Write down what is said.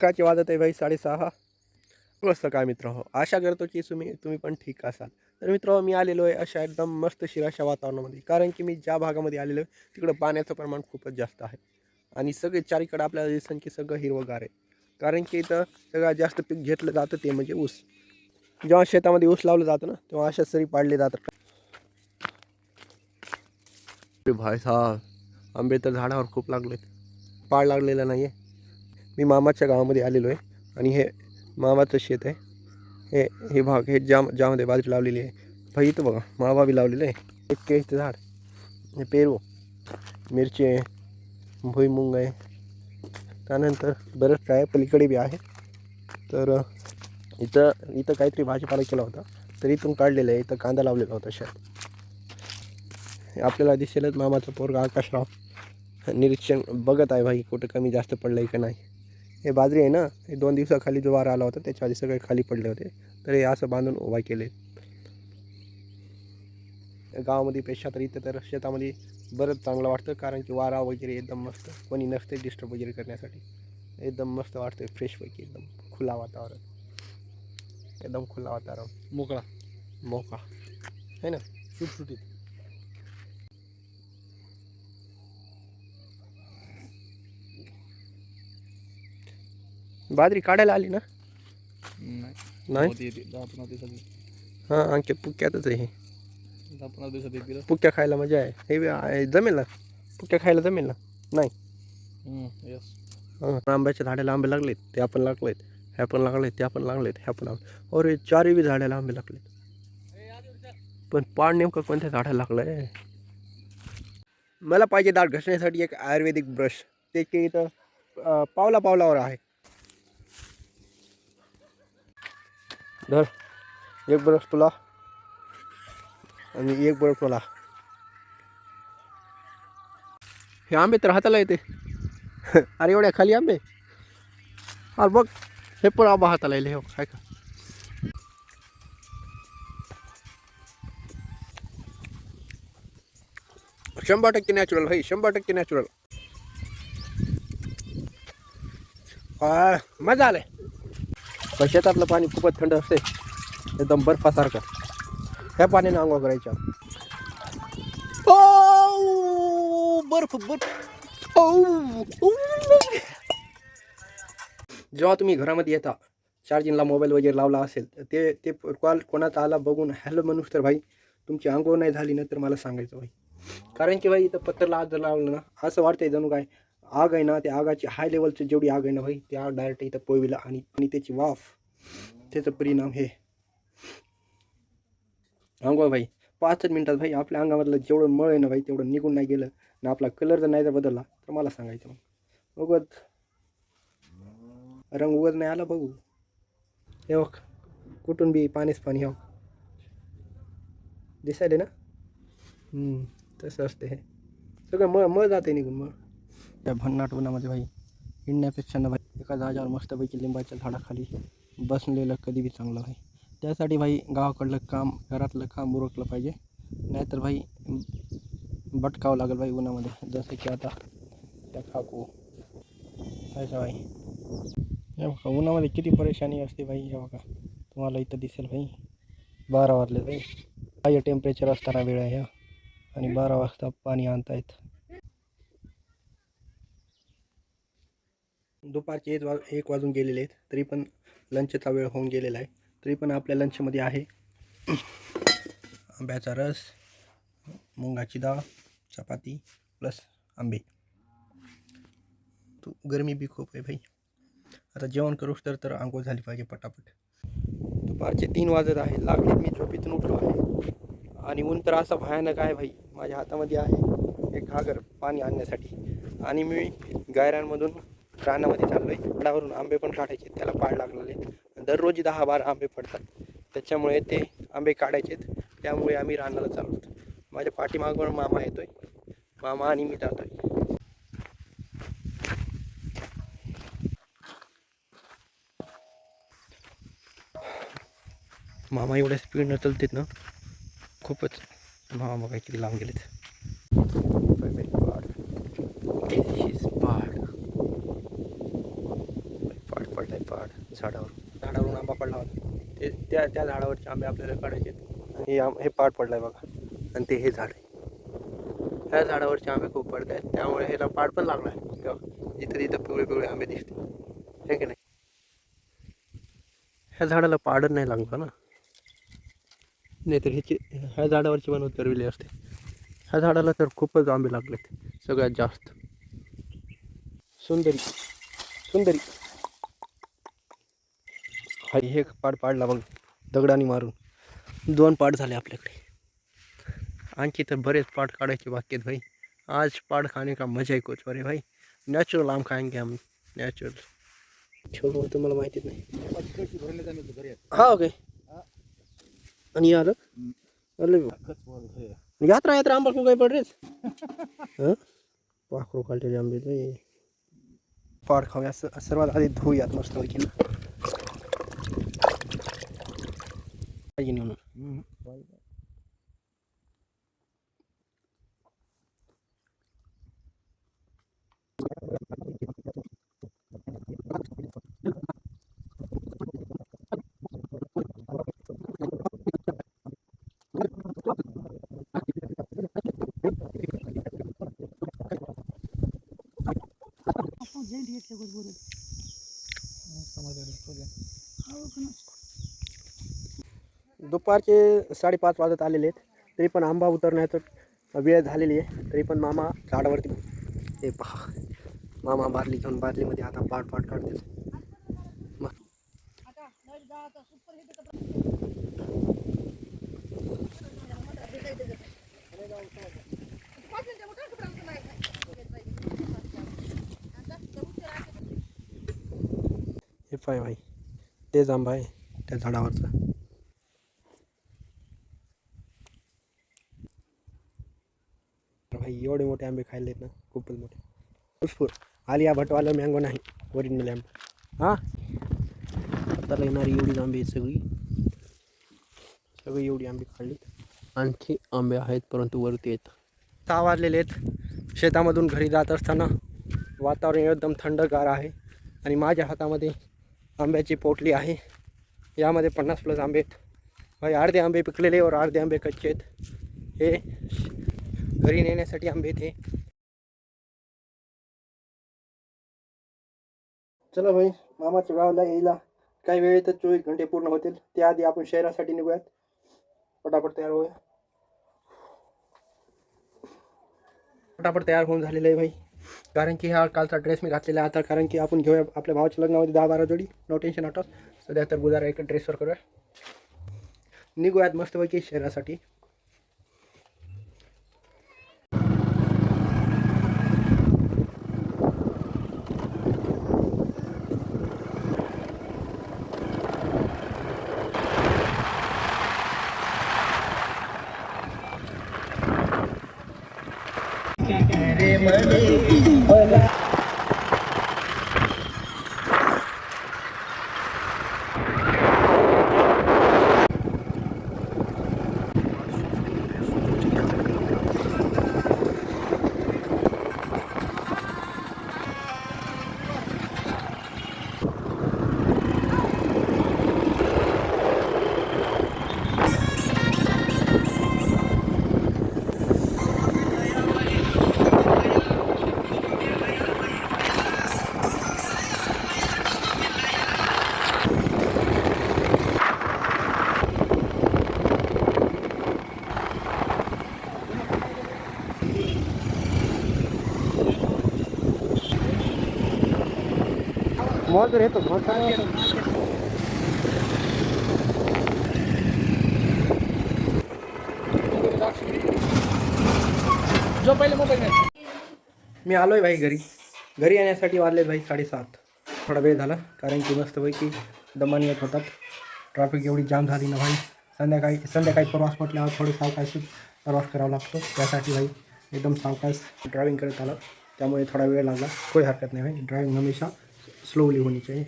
सकाळचे वाजत आहे भाई 6:30 वाजता. काय मित्र हो, आशा करतो की तुम्ही पण ठीक असाल. तर मित्र मी आलेलो आहे अशा एकदम मस्तशीर अशा वातावरणामध्ये, कारण की मी ज्या भागामध्ये आलेलो आहे तिकडं पाण्याचं प्रमाण खूपच जास्त आहे आणि सगळे चारीकडे आपल्याला दिसन की सगळं हिरवंगार आहे. कारण की इथं सगळ्यात जास्त पीक घेतलं जातं ते म्हणजे ऊस. जेव्हा शेतामध्ये ऊस लावलं जातं ना तेव्हा अशा सरी पाडले जातात. भाई साहेब, आंबे तर झाडावर खूप लागलेत, पाळ लागलेला नाही आहे. मी मामाच्या गावामध्ये आलेलो आहे आणि हे मामाचं शेत आहे. हे हे भाग हे ज्यामध्ये बाजरी लावलेली आहे भाई. इथं बघा मावा बी लावलेलं आहे, एक केळीचं झाड, हे पेरू, मिरची आहे, भुईमुंग आहे, त्यानंतर बरंच काय पलीकडे बी आहे. तर इथं इथं काहीतरी भाजीपाला केला होता तर इथून काढलेलं आहे. इथं कांदा लावलेला होता शेत. आपल्याला दिसेलच मामाचा पोरगा आकाशराव निरीक्षण बघत आहे भाई, कुठं कमी जास्त पडलं आहे का नाही. हे बाजरी आहे ना, हे 2 दिवसाखाली जो वारा आला होता त्याच्या आधी सगळे खाली पडले होते, तर हे असं बांधून उभा केले. गावामध्ये पेक्षा तर इथं तर शेतामध्ये बरंच चांगलं वाटतं, कारण की वारा वगैरे एकदम मस्त, कोणी नसते डिस्टर्ब वगैरे करण्यासाठी. एकदम मस्त वाटतं, फ्रेशपैकी एकदम खुला वातावरण, एकदम खुला वातावरण, मोकळा मोकळा है ना, सुटसुटीत. बाजरी काढायला आली ना? नाही. हां, अंकित पुक्क्यातच आहे हे. पुक्क्या खायला मजा आहे. हे जमेल ना, पुक्क्या खायला जमेल ना? नाही. हां, आंब्याच्या झाडाला आंबे लागलेत, ते आपण लागलेत, ह्या पण लागलेत, त्या पण लागलेत, ह्या पण लागले. अरे 4ही बी झाडाला आंबे लागलेत. पण पाड नेमकं कोणत्या झाडाला लागलंय? मला पाहिजे दाढ घसण्यासाठी एक आयुर्वेदिक ब्रश, ते की इथं पावलावर आहे. धर, एक ब्रश तुला आणि एक ब्रश तुला. हे आंबे तर हाताला येते. अरे एवढ्या खाली आंबे, अरे बघ हे पण आंबा हाताला येईल. हो काय का, 100% नॅचरल भाई, 100% नॅचरल. मजा आलाय. पण शेतातलं पाणी खूपच थंड असते, एकदम बर्फासारखं. ह्या पाण्याने आंघोळ करायच्या. ओ बर्फ बर्फ. ओ जेव्हा तुम्ही घरामध्ये येता, चार्जिंगला मोबाईल वगैरे लावला असेल तर ते कॉल कोणाचा आला बघून हॅलो म्हणूस तर भाई तुमची आंघोळ नाही झाली ना तर मला सांगायचं भाई. कारण की भाई इथं पत्तरला आग जर लावलं ना असं वाटतंय जणू काय आग आहे ना, त्या आगाची हाय लेवलची जेवढी आग आहे ना भाई, त्या आग डायरेक्ट इथं पोळविला आणि त्याची वाफ, त्याचा परिणाम हे आंघोळ भाई 5 मिनिटात भाई आपल्या अंगामधलं जेवढं मळ आहे ना भाई तेवढं निघून नाही गेलं ना, आपला कलर जर नाही जर बदलला तर मला सांगायचं मग उगत रंग उगत नाही आला बघू. हे बघ कुठून बी पाणीच पाणी. हो दिसायले ना, तसं असते हे सगळं मळ जाते निघून मळ. त्या भन्नाट उन्हामध्ये भाई हिंडण्यापेक्षा ना भाई एका जागेवर मस्तपैकी लिंबाच्या झाडाखाली बसलेलं कधी बी चांगलं भाई. त्यासाठी भाई गावाकडलं काम, घरातलं काम उरकलं पाहिजे, नाहीतर भाई भटकावं लागेल भाई उन्हामध्ये. जसं की आता त्या काकू असं भाई, हे बघा उन्हामध्ये किती परेशानी असते भाई. हे बघा तुम्हाला इथं दिसेल भाई 12 वाजले भाई, हाय टेम्परेचर असताना वेळ आहे आणि 12 वाजता पाणी आणतायत. दुपारचे 1 वाजून गेलेले आहेत, तरी पण लंचचा वेळ होऊन गेलेला आहे. तरी पण आपल्या लंचमध्ये आहे आंब्याचा रस, मुंगाची डाळ, चपाती प्लस आंबे. तो गरमी बी खूप आहे भाई. आता जेवण करूच तर आंघोळ झाली पाहिजे पटापट. दुपारचे 3 वाजत आहे, लागले मी झोपेतून उठलो आहे आणि ऊन तर असा भयानक आहे भाई. माझ्या हातामध्ये आहे एक घागर पाणी आणण्यासाठी आणि मी गायरांमधून रानामध्ये चाललो आहे. झाडावरून आंबे पण काढायचे, त्याला पाड लागलेले. दररोज 10-12 आंबे पडतात, त्याच्यामुळे ते आंबे काढायचेत. त्यामुळे आम्ही रानाला चाललो. माझ्या पाठीमागून मामा येतोय, मामा आणि मी जातोय. मामा एवढ्या स्पीडनं चलतात ना, खूपच. मामा काहीतरी लावून गेलेत. पाड पाड झाडावरून आंबा पडला होता ते त्या झाडावरचे आंबे आपल्याला काढायचे आणि हे पाड पडलाय बघा आणि ते हे झाड आहे. ह्या झाडावरचे आंबे खूप पडत आहेत त्यामुळे ह्याला पाड पण लागला आहे तेव्हा जिथं तिथं पिवळे आंबे दिसते हे की नाही. ह्या झाडाला पाडच नाही लागलं ना, नाही तर ह्या झाडावरची पण उतरविली असते. ह्या झाडाला तर खूपच आंबे लागलेत सगळ्यात जास्त. सुंदरी हा हे पाड पाडला बघ दगडाने मारून. 2 पाड झाले आपल्याकडे. आणखी तर बरेच पाड काढायचे बाकी आहेत भाई. आज पाड खाने का मजा ही कुछ अरे भाई. नॅचरल आम खाएंगे हम, नॅचरल. छोटं तुम्हाला माहितीच नाही. हा ओके. आणि आलं यात्रा आंबा को काही पड रेच पाखरू काढलेले आंबे ते पाड खाऊया. सर्वात आधी धुऊयात मस्त पैकी म्हणून. दुपारचे 5:30 वाजत आलेले आहेत तरी पण आंबा उतरण्याचं वेळ झालेली आहे. तरी पण मामा झाडावरती हे पहा मामा बादली घेऊन बादलीमध्ये आता पाड काढतील. हे पाय भाई तेच आंबा आहे त्या झाडावरचा. भाई एवढे मोठे आंबे खायलेत ना, खूपच मोठे. पुष्पूर आलिया भटवाला मँगो नाही, ओरिजिनल आंबा. हां आता येणारी एवढी आंबे आहेत सगळी एवढी आंबे खाल्लीत. आणखी आंबे आहेत परंतु वरती आहेत. 6 वाजलेले आहेत. शेतामधून घरी जात असताना वातावरण एकदम थंडगार आहे आणि माझ्या हातामध्ये आंब्याची पोटली आहे. यामध्ये 50+ आंबे आहेत भाई. अर्धे आंबे पिकलेले और अर्धे आंबे कच्चे आहेत. हे घरी नेण्यासाठी आंबे आहेत हे. चला भाई मामाच्या गावाला यायला काही वेळेतच 24 घंटे पूर्ण होतील. त्याआधी आपण शहरासाठी निघूयात. पटापट तयार होऊया. पटापट तयार होऊन झालेलं आहे भाई. कारण की हा कालचा ड्रेस मी घातलेला आता. कारण की आपण घेऊया आपल्या भावाच्या लग्नामध्ये 10-12 जोडी. नो टेन्शन आठवत. सध्या तर गुजारा एक ड्रेसवर करूया. निघूयात मस्तपैकी शहरासाठी. मॉल तर येतो जो पहिले मोबाईल मी आलोय भाई घरी येण्यासाठी वाजलेत भाई 7:30. थोडा वेळ झाला कारण की मस्तपैकी दमानी येत होतात. ट्रॅफिक एवढी जाम झाली ना भाई. संध्याकाळी प्रवास म्हटल्यावर थोडं सावकाशच प्रवास करावा लागतो. त्यासाठी भाई एकदम सावकाश ड्रायव्हिंग करत आलं त्यामुळे थोडा वेळ लागला. कोई हरकत नाही भाई. ड्रायव्हिंग हमेशा स्लोली होनी चाहिए.